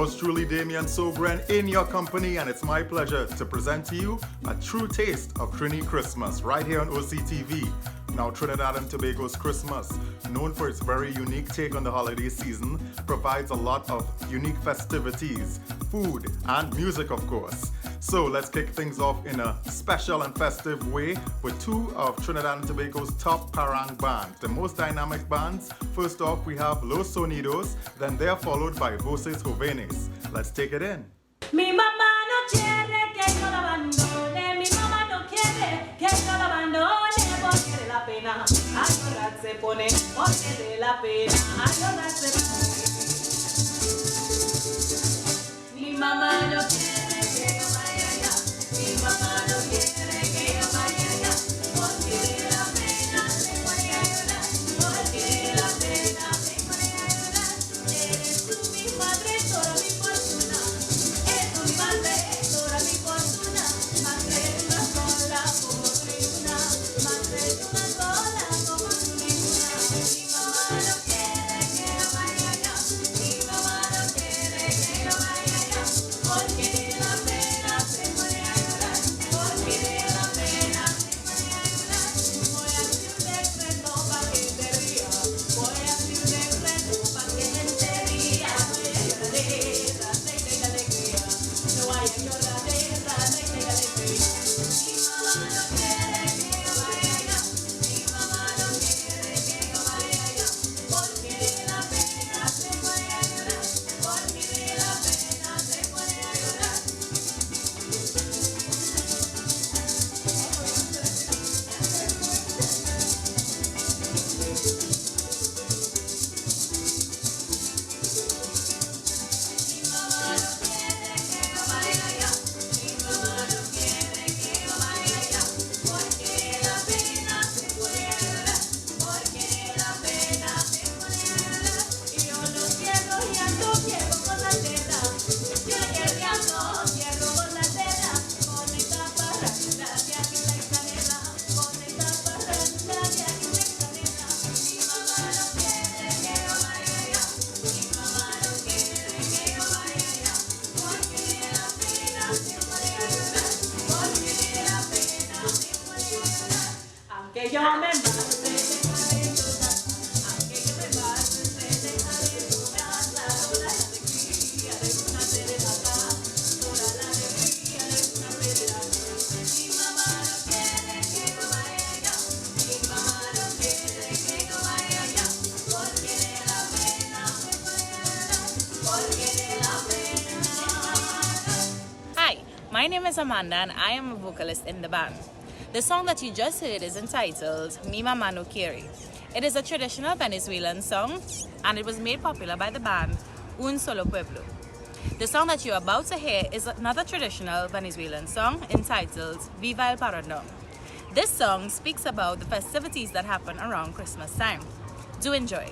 Yours truly, Damian Sogren, in your company, and it's my pleasure to present to you a true taste of Trini Christmas right here on OCTV. Now, Trinidad and Tobago's Christmas, known for its very unique take on the holiday season, provides a lot of unique festivities, food, and music, of course. So let's kick things off in a special and festive way with two of Trinidad and Tobago's top parang bands, the most dynamic bands. First off, we have Los Sonidos, then they're followed by Voces Jóvenes. Let's take it in. Mi mamá no quiere que yo la abandone, mi mamá no quiere que yo la abandone, porque de la pena a llorar se pone, porque de la pena a llorar se pone. Mi mamá no quiere que yo vaya allá, mi mamá no quiere que yo vaya allá, porque de la pena se pone a llorar, porque de la pena se pone a llorar. Eres tú mi madre, toda mi fortuna. Toda mi fortuna, madre una sola como ninguna, madre una sola como ninguna. Mi mamá no quiere que yo vaya allá, mi mamá no quiere que yo vaya allá, porque de la pena se pone a llorar, porque de la pena se pone a llorar. Voy a hacer un decreto para que te ría, voy a hacer un decreto para que te ría, voy a llorar de alegría. No hay lloradera, no hay alegría. Mi mamá no quiere que yo vaya allá, mi mamá no quiere que yo vaya allá, porque de la pena se pone a llorar, porque de la pena se pone a llorar. Mi mamá no quiere que yo vaya allá, mi mamá no quiere que yo vaya allá, porque de la pena se pone a llorar, porque de la pena se pone a llorar. Y yo no quiero con la tela, yo quiero con la tela, con esta parranda de aquí la canela, con esta parranda de aquí la canela. Mi mamá no quiere que yo vaya allá, mi mamá no quiere que yo vaya allá, porque de la pena se pone a llorar, porque de la pena se pone a llorar. Aunque yo me mate, dejaré llorar, aunque yo me mate, dejaré llorar. Toda la alegría de una serenata, toda la alegría de una serenata. Mi mamá no quiere que yo vaya allá, mi mamá no quiere que yo vaya allá, porque de la pena se pone a llorar, porque de la pena. Hi, my name is Amanda and I am a vocalist in the band. The song that you just heard is entitled Mi Mama No Quiere. It is a traditional Venezuelan song and it was made popular by the band Un Solo Pueblo. The song that you're about to hear is another traditional Venezuelan song entitled Viva el Parrandón. This song speaks about the festivities that happen around Christmas time. Do enjoy.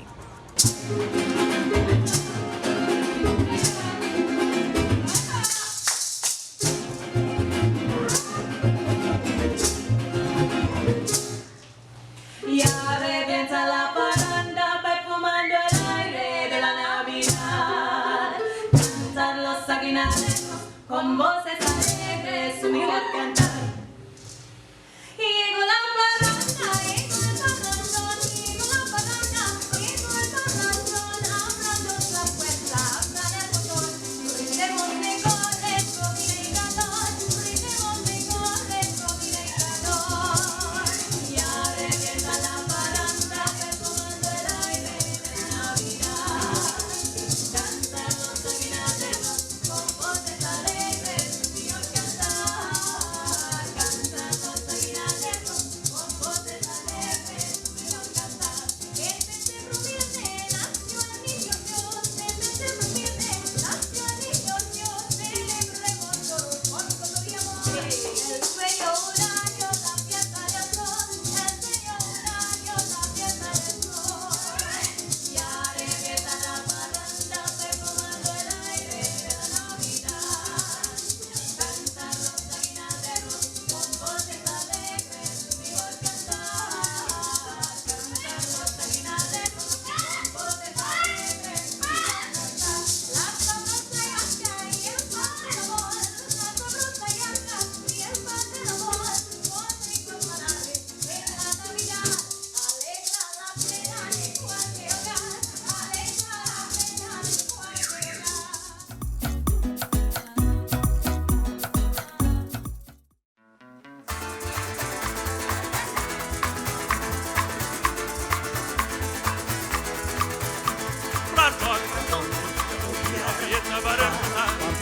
Ya revienta la parranda perfumando el aire de la Navidad. Cantan los aguinaldos con voces alegres, unidad cantar. Y llegó la parranda, llegó el parrandón, llegó la parranda, llegó el parrandón, hablando la puerta, habla del botón. Brindemos de goles, comida y calor, brindemos de goles, comida y calor. Ya revienta la parranda, perfumando el aire de Navidad. Cantan los aguinaldos con voces alegres, Señor cantar.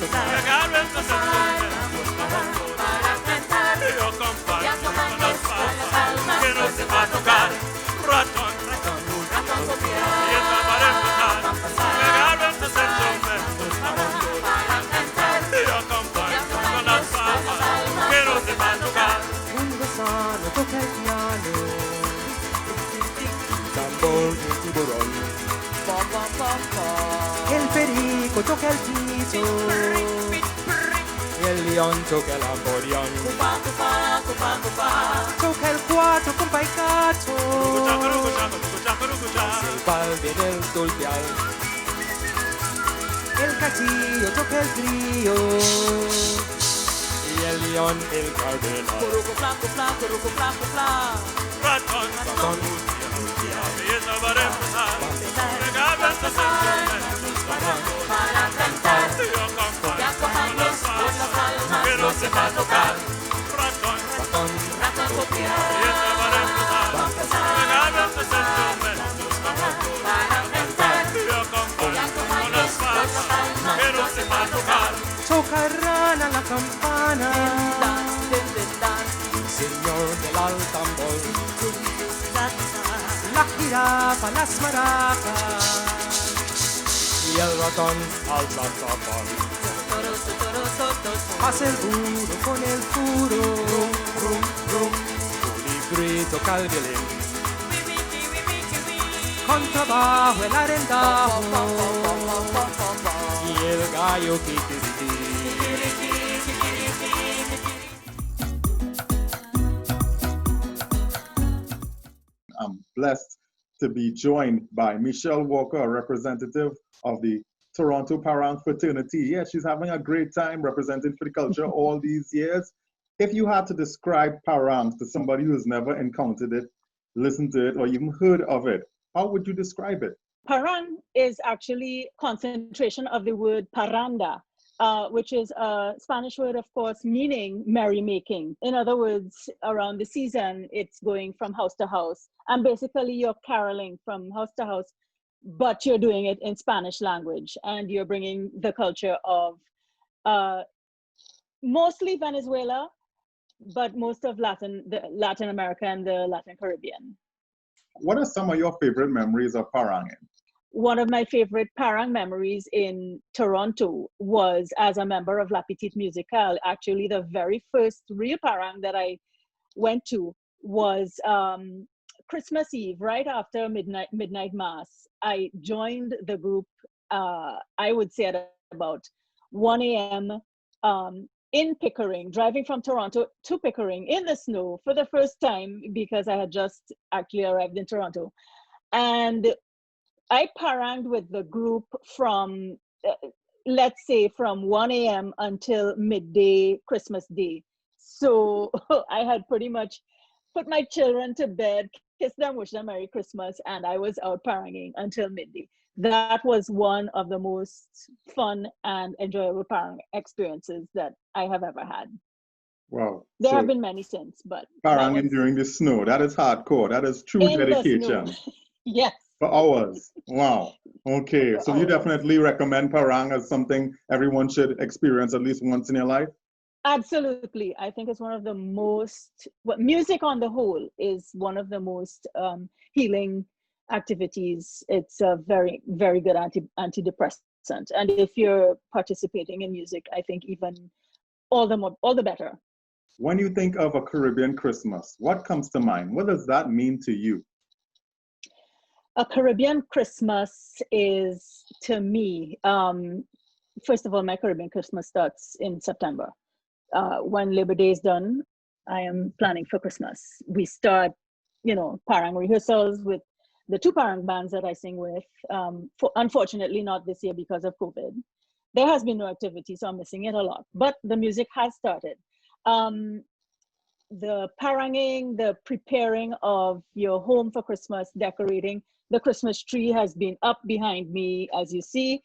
Regales de sentimientos como para cantar. Y yo acompaño con las palmas que no se va a tocar. Ratón, ratón, copiar. Y esta para empezar. Regales de sentimientos como para cantar. Y yo acompaño con las palmas que no se va a tocar. Un gusano toca el piano, tambor de tiburón. El perico toca el piso y el león toca el acordeón. Toca el cuatro con paicato, el pal viene el tulpial. El castillo toca el trío y el león el cardenal. Ratón, ratón, y esta para empezar. Regales de sentimientos como para cantar. Y yo acompaño con las palmas que no se va a tocar. Ratón, ratón, ratón, copiar. Y esta para empezar. Regales de sentimientos como para cantar. Y yo acompaño con las palmas que no se va a tocar. Toca rana la campana, el señor del altambor, la jirafa, las maracas y el ratón al saxofón. Hace el duro con el puro, Colibrí toca el violín, contrabajo el arendajo y el gallo kikiriki. I'm blessed to be joined by Michelle Walker, a representative of the Toronto Parang fraternity. Yeah, she's having a great time representing for the culture all these years. If you had to describe Parang to somebody who's never encountered it, listened to it, or even heard of it, how would you describe it? Parang is actually concentration of the word paranda, which is a Spanish word, of course, meaning merrymaking. In other words, around the season, it's going from house to house. And basically, you're caroling from house to house, but you're doing it in Spanish language. And you're bringing the culture of mostly Venezuela, but most of Latin America and the Latin Caribbean. What are some of your favorite memories of Paranging? One of my favorite Parang memories in Toronto was as a member of La Petite Musicale. Actually, the very first real Parang that I went to was Christmas Eve, right after midnight mass. I joined the group, I would say at about 1 a.m. In Pickering, driving from Toronto to Pickering in the snow for the first time because I had just actually arrived in Toronto. And I paranged with the group from, let's say, from 1 a.m. until midday Christmas Day. So I had pretty much put my children to bed, kissed them, wished them Merry Christmas, and I was out paranging until midday. That was one of the most fun and enjoyable parang experiences that I have ever had. Wow. There have been many since, but Paranging during the snow, that is hardcore. That is true dedication. Yes. For hours. Wow. Okay. So you definitely recommend Parang as something everyone should experience at least once in their life? Absolutely. I think it's one of the most, music on the whole is one of the most healing activities. It's a very, very good antidepressant. And if you're participating in music, I think even all the better. When you think of a Caribbean Christmas, what comes to mind? What does that mean to you? A Caribbean Christmas is, to me, first of all, my Caribbean Christmas starts in September. When Labor Day is done, I am planning for Christmas. We start, parang rehearsals with the two parang bands that I sing with. Unfortunately, not this year because of COVID. There has been no activity, so I'm missing it a lot. But the music has started. The paranging, the preparing of your home for Christmas, decorating. The Christmas tree has been up behind me, as you see.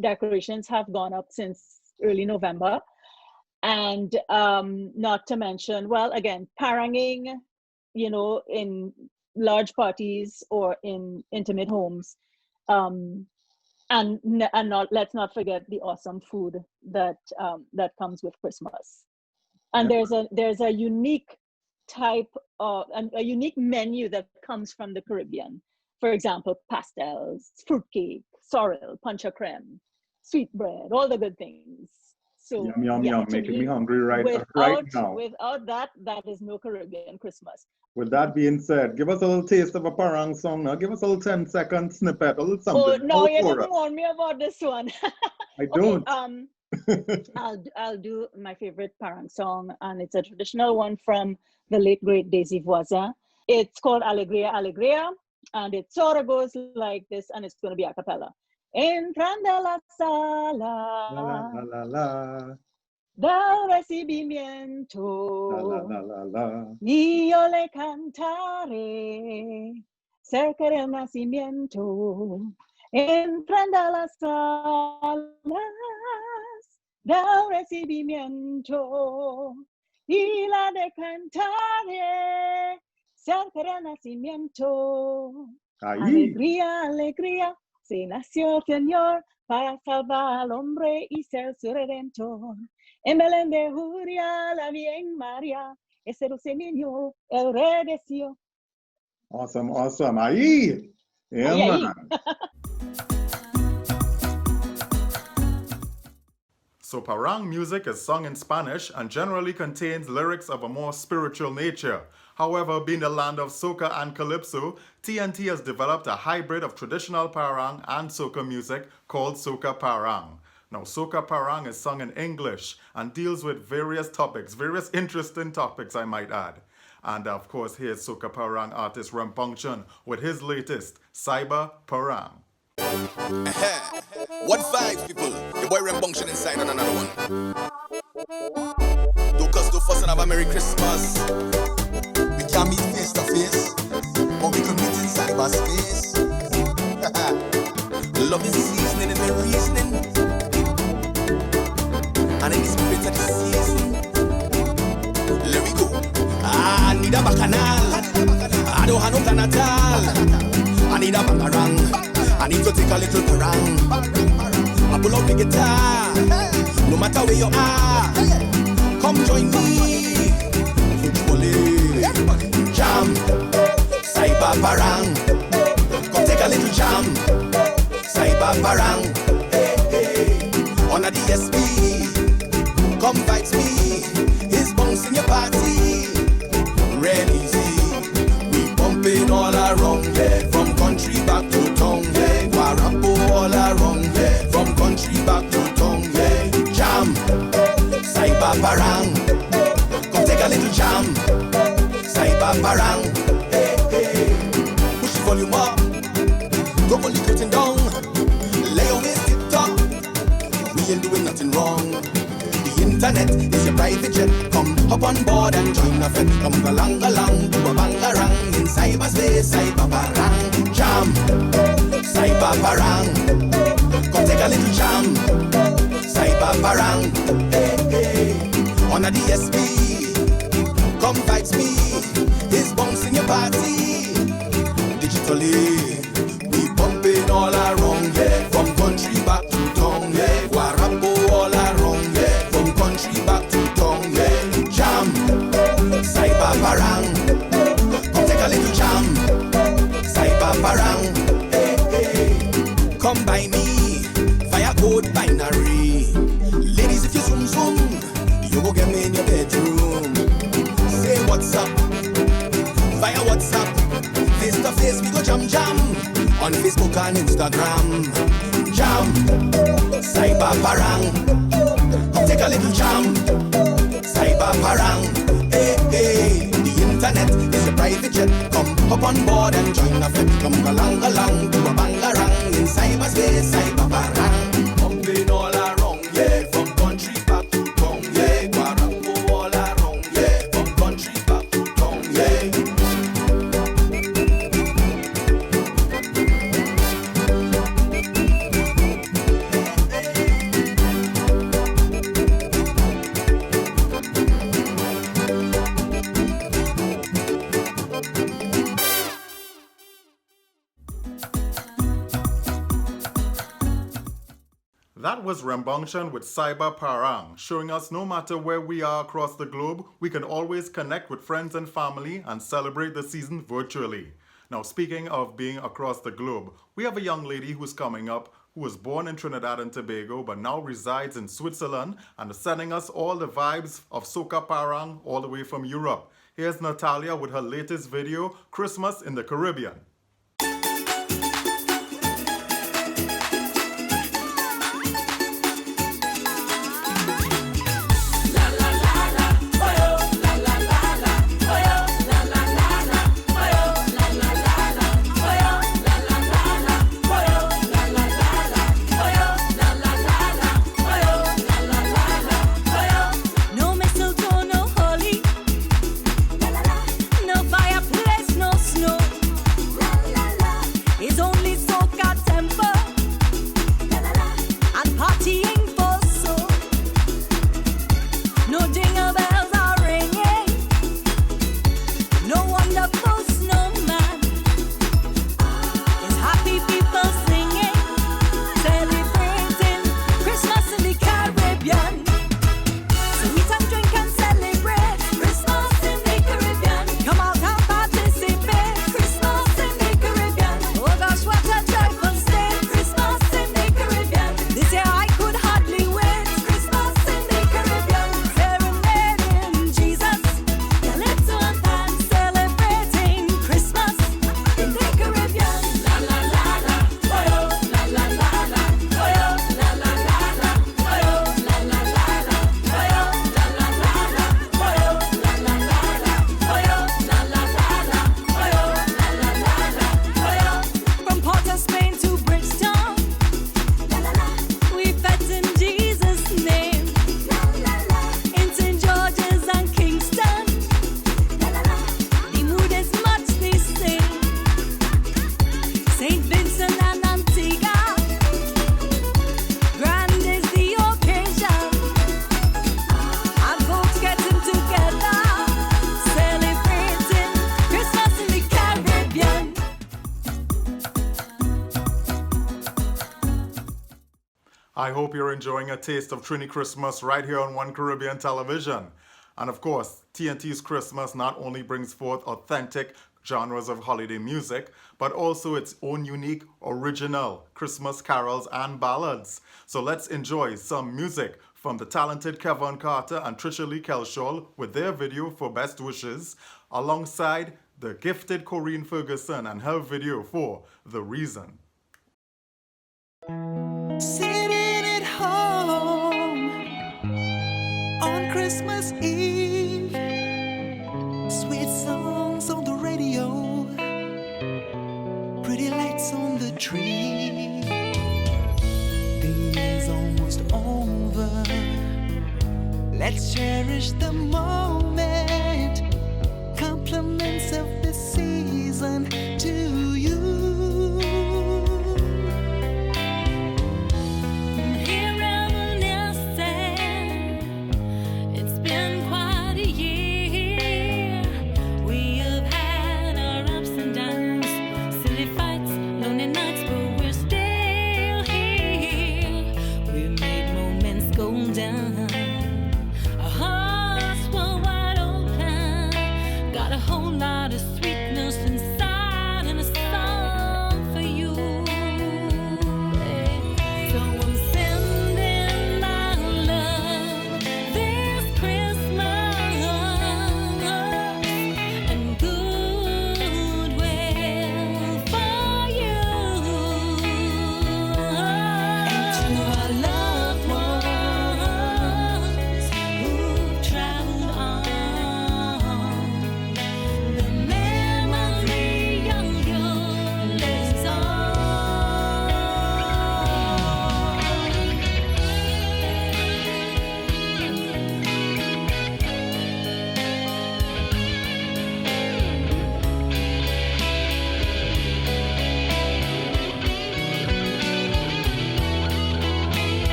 Decorations have gone up since early November. And not to mention, well, again, paranging, in large parties or in intimate homes. and not, let's not forget the awesome food that that comes with Christmas. And there's a unique type of a unique menu that comes from the Caribbean. For example, pastels, fruitcake, sorrel, puncha creme, sweet bread, all the good things. So Yum, yum, yeah, yum, to making me me, hungry right without now. without that, that is no Caribbean Christmas. With that being said, give us a little taste of a parang song now. Give us a little 10-second snippet, a little Oh something. no, All you for us. didn't warn me about this one. I Okay, don't. I'll do my favorite parang song, and it's a traditional one from the late great Daisy Voisa. It's called Alegria Alegria, and it sort of goes like this, and it's going to be a cappella. Entrando la La la sala la la la. del La recibimiento, la la la. yo le cantaré cerca del nacimiento. Entrando a las salas del recibimiento y la de cantaré cerca del nacimiento. Ahí. Alegría, alegría, se nació el Señor para salvar al hombre y ser su redentor. En Belén de Judea, la bien María, ese dulce niño, el rey de Sion. Awesome, awesome. Ahí. Yeah, Ahí, ahí. man. So parang music is sung in Spanish and generally contains lyrics of a more spiritual nature. However, being the land of soca and calypso, TNT has developed a hybrid of traditional parang and soca music called soca parang. Now, soca parang is sung in English and deals with various topics, various interesting topics, I might add. And of course, here's soca parang artist Rampunctian with his latest, Cyber Parang. What vibes, people? Your boy Rampunctian inside on another one. Don't cuss, don't fuss, and have a Merry Christmas. We can't meet face to face, but we can meet in cyberspace. Love is seasoning and the reasoning, and in the spirit of the season. Let me go. I need a bacchanal. I don't have no plan at all. I need a bangarang. I need to take a little parang. I pull out the guitar. No matter where you are, come join me. Virtually jam, cyber parang. Come take a little jam, cyber parang. Hey, hey. On a DSP, come vibes me. It's bouncing your party. Real easy. We bumping all around there. From country back to town there. Guarapo all around there. From country back to town there. Jam, cyber parang. Come take a little jam, cyber parang. Hey, hey. Push the volume up. Don't only cutting down. Lay your waist TikTok. We ain't doing nothing wrong. The internet is your private jet. Come hop on board and join a friend. Come galang, do a bangarang. In cyberspace, cyber parang. Jam, cyber parang. Come take a little jam, cyber parang. Hey, hey. On a DSP, come vibes me. It's bouncing your party. Digitally, we bumping all around, yeah. From country back to town, yeah. Guarapo all around, yeah. From country back to town, yeah. Jam, cyber parang. Come take a little jam, cyber parang. Hey, hey. Come by me, fire code binary. Ladies, if you zoom zoom, you go get me in your bedroom. Say what's up, via WhatsApp. Face to face, we go jam jam. On Facebook and Instagram. Jam, cyber parang. Come take a little jam, cyber parang. Hey, hey. The internet is a private jet. Come hop on board and join a friend. Come galang, do a bangarang. In cyberspace, cyber parang. Bumping all around, yeah. From country back to town, yeah. Guarapo all around, yeah. From country back to town, yeah. That was Rambunctian with Cyber Parang, showing us no matter where we are across the globe, we can always connect with friends and family and celebrate the season virtually. Now, speaking of being across the globe, we have a young lady who's coming up who was born in Trinidad and Tobago but now resides in Switzerland and is sending us all the vibes of Soca Parang all the way from Europe. Here's Natalia with her latest video, Christmas in the Caribbean. No mistletoe, no holly, no fireplace, no snow. It's only soca temper and partying for so. No jingle bells are ringing, no wonderful snowman. It's happy people singing, celebrating Christmas in the Caribbean. So eat and drink and celebrate Christmas in the Caribbean. Come out and participate Christmas in the Caribbean. Oh gosh, what a joyful state Christmas in the Caribbean. This year I could hardly wait Christmas in the Caribbean. Serenading Jesus, calypso and dance, celebrating Christmas in the Caribbean. La la la la, oh yo, la la la la, oh yo, la la la la, oh yo, la la la la, oh yo, la la la la, oh yo, la la la la, oh yo, la la la la, oh yo, la la la la, oh yo. From Port of Spain to Bridgetown, la la la, we fed in Jesus' name. La la la, in St. George's and Kingston, la la la, the mood is much the same. St. Vincent and Antigua, grand is the occasion, and folks getting together, celebrating Christmas in the Caribbean. I hope you're enjoying a taste of Trini Christmas right here on One Caribbean Television. And of course, TNT's Christmas not only brings forth authentic genres of holiday music, but also its own unique, original Christmas carols and ballads. So let's enjoy some music from the talented Kevin Carter and Trisha Lee Kelshaw with their video for Best Wishes, alongside the gifted Corinne Ferguson and her video for The Reason. Sitting at home on Christmas Eve, sweet songs on the radio, pretty lights on the tree. The year's almost over. Let's cherish the moment. Compliments of the season to you. Here I will now stand. It's been quite a year. We have had our ups and downs, silly fights, lonely nights, but we're still here. We made moments go down. Our hearts were wide open.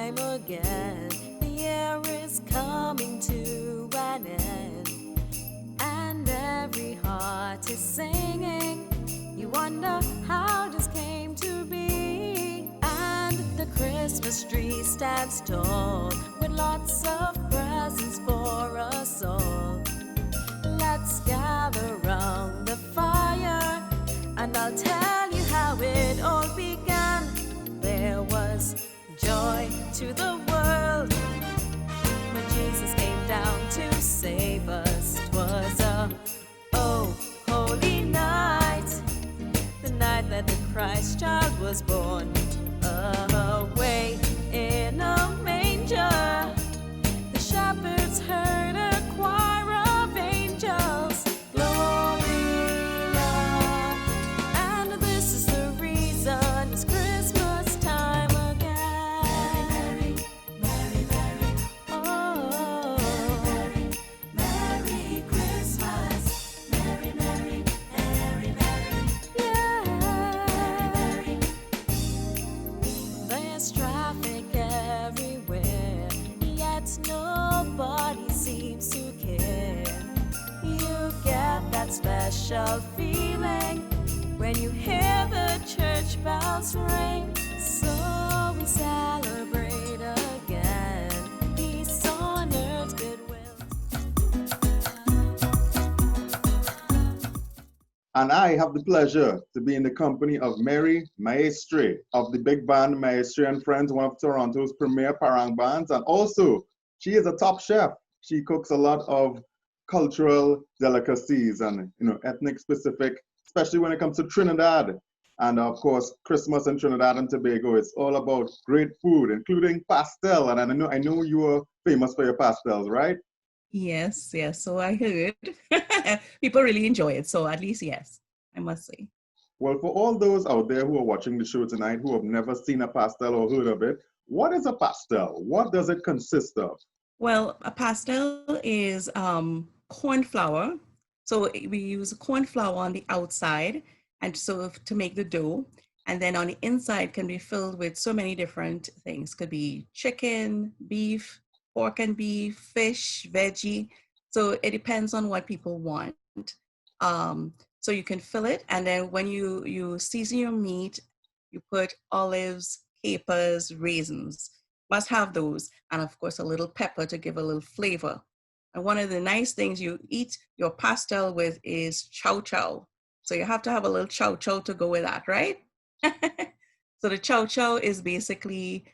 time again. The year is coming to an end, and every heart is singing. You wonder how this came to be. And the Christmas tree stands tall with lots of presents for us all. Let's gather round the fire, and I'll tell you how it all began. There was joy to the world when Jesus came down to save us. 'Twas a holy night, the night that the Christ child was born. Away in a manger, the shepherds heard a choir of angels. Gloria, and this is the reason it's Christmas time again. Merry, merry, oh, Merry Christmas. Merry, merry, merry, merry, yeah. Merry, there's traffic everywhere, yet nobody seems to care. You get that special feeling when you hear the church bells ring. So we celebrate again, peace on earth, goodwill. And I have the pleasure to be in the company of Mary Maestre of the big band Maestre and Friends, one of Toronto's premier parang bands. And also, she is a top chef. She cooks a lot of cultural delicacies and ethnic specific, especially when it comes to Trinidad. And of course, Christmas in Trinidad and Tobago is all about great food, including pastel. And I know you are famous for your pastels, right? Yes, yes. So I heard people really enjoy it. So at least, yes, I must say. Well, for all those out there who are watching the show tonight who have never seen a pastel or heard of it, what is a pastel? What does it consist of? Well, a pastel is corn flour. So we use corn flour on the outside, and so to make the dough. And then on the inside can be filled with so many different things. Could be chicken, beef, pork and beef, fish, veggie. So it depends on what people want. So you can fill it, and then when you season your meat, you put olives, capers, raisins. Must have those, and of course a little pepper to give a little flavor. And one of the nice things you eat your pastel with is chow chow. So you have to have a little chow chow to go with that, right? So the chow chow is basically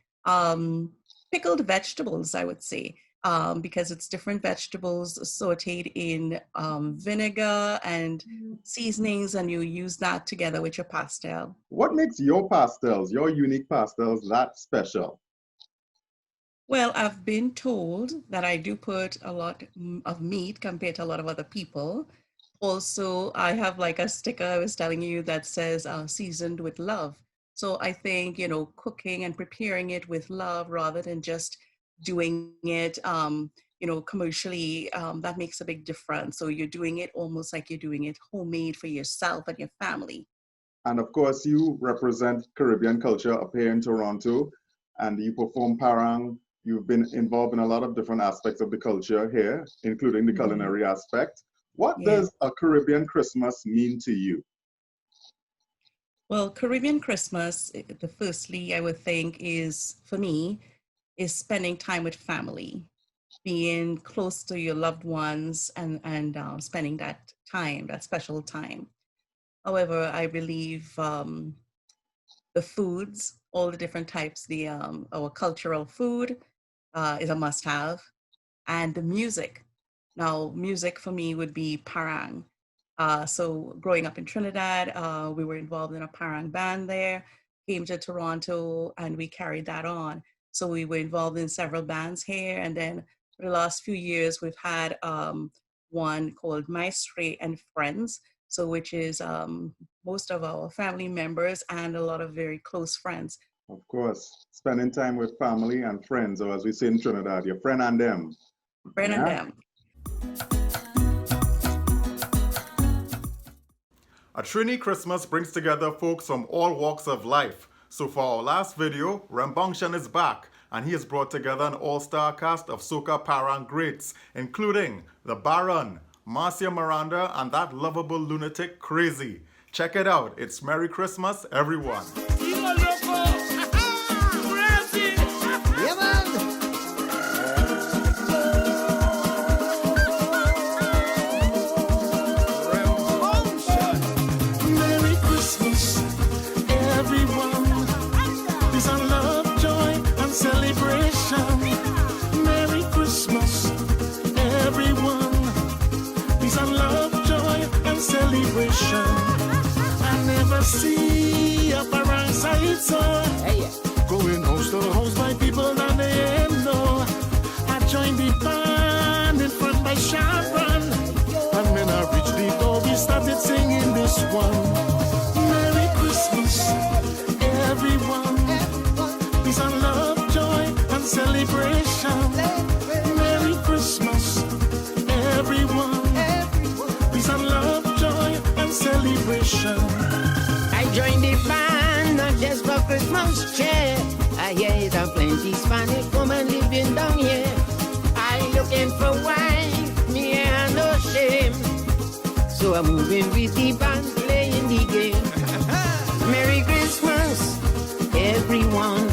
pickled vegetables, I would say, because it's different vegetables sauteed in vinegar and seasonings, and you use that together with your pastel. What makes your pastels, your unique pastels, that special? Well, I've been told that I do put a lot of meat compared to a lot of other people. Also, I have like a sticker I was telling you that says seasoned with love. So I think, cooking and preparing it with love rather than just doing it, commercially, that makes a big difference. So you're doing it almost like you're doing it homemade for yourself and your family. And of course, you represent Caribbean culture up here in Toronto, and you perform parang. You've been involved in a lot of different aspects of the culture here, including the culinary aspect. What does a Caribbean Christmas mean to you? Well, Caribbean Christmas, firstly, I would think is, for me, is spending time with family, being close to your loved ones and spending that time, that special time. However, I believe the foods, all the different types, our cultural food is a must-have, and the music. Now, music for me would be parang. So growing up in Trinidad, we were involved in a parang band there, came to Toronto, and we carried that on. So we were involved in several bands here, and then for the last few years, we've had one called Maestre and Friends, so which is most of our family members and a lot of very close friends. Of course, spending time with family and friends, or as we say in Trinidad, your friend and them. Friend and them. A Trini Christmas brings together folks from all walks of life. So for our last video, Rambunctious is back, and he has brought together an all-star cast of soca parang greats, including the Baron, Marcia Miranda, and that lovable lunatic Crazy. Check it out. It's Merry Christmas, everyone. Yeah, man. Merry Christmas, everyone. Peace and love, joy and celebration. Merry Christmas, everyone. Peace and love, joy and celebration. I never see a parang sight so. Going house to house by people that they ain't know. I joined the band in front by Sharon. And when I reached the door, we started singing this one. Merry Christmas, everyone. Peace and love, joy and celebration. Merry Christmas, everyone. Peace and love, joy and celebration. I joined the band, not just for Christmas cheer. I hear it a plenty Spanish woman living down here. I looking for wife, me and no shame. So I'm moving with the band, playing the game. Merry Christmas, everyone.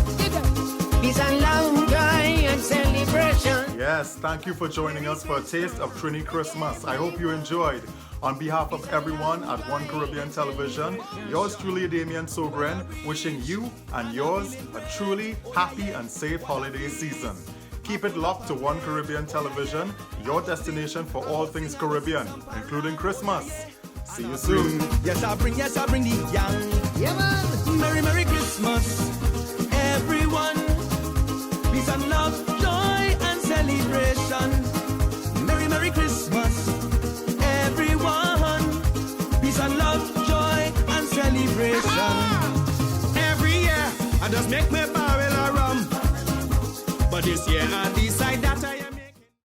Peace and love, joy and celebration. Yes, thank you for joining us for a taste of Trini Christmas. I hope you enjoyed. On behalf of everyone at One Caribbean Television, yours truly, Damian Sogren, wishing you and yours a truly happy and safe holiday season. Keep it locked to One Caribbean Television, your destination for all things Caribbean, including Christmas. See you soon. Yes, I bring the young. Yeah, man. Merry, Merry Christmas, everyone. Peace and love, joy and celebration. Merry, Merry Christmas, everyone. Peace and love, joy and celebration. Every year, I just make my barrel a rum. But this year, I decide that I